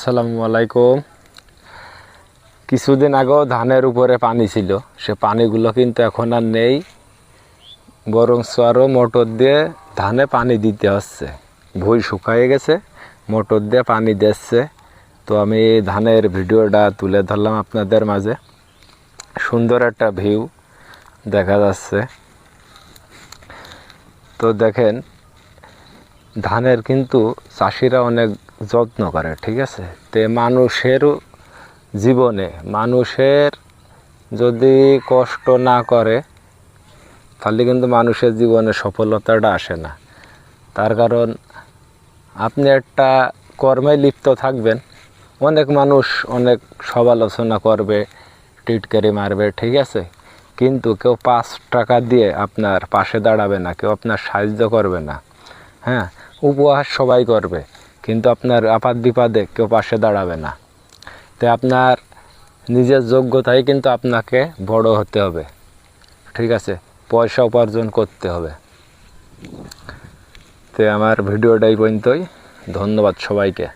আসসালামু আলাইকুম। কিছুদিন আগেও ধানের উপরে পানি ছিল, সে পানিগুলো কিন্তু এখন আর নেই, বরং আরও মোটর দিয়ে ধানে পানি দিতে হচ্ছে। ভুঁই শুকিয়ে গেছে, মোটর দিয়ে পানি দিচ্ছে। তো আমি ধানের ভিডিওটা তুলে ধরলাম আপনাদের মাঝে। সুন্দর একটা ভিউ দেখা যাচ্ছে। তো দেখেন, ধানের কিন্তু চাষিরা অনেক যত্ন করে, ঠিক আছে। তে মানুষেরও জীবনে মানুষের যদি কষ্ট না করে তাহলে কিন্তু মানুষের জীবনে সফলতাটা আসে না। তার কারণ আপনি একটা কর্মে লিপ্ত থাকবেন, অনেক মানুষ অনেক সমালোচনা করবে, টিটকারি মারবে, ঠিক আছে, কিন্তু কেউ 5 টাকা দিয়ে আপনার পাশে দাঁড়াবে না, কেউ আপনার সাহায্য করবে না। হ্যাঁ, উপহাস সবাই করবে, কিন্তু আপনার আপাত বিপদে কেউ পাশে দাঁড়াবে না। তাই আপনার নিজের যোগ্যতায় কিন্তু আপনাকে বড় হতে হবে, ঠিক আছে, পয়সা উপার্জন করতে হবে। তো আমার ভিডিওটাই পর্যন্তই। ধন্যবাদ সবাইকে।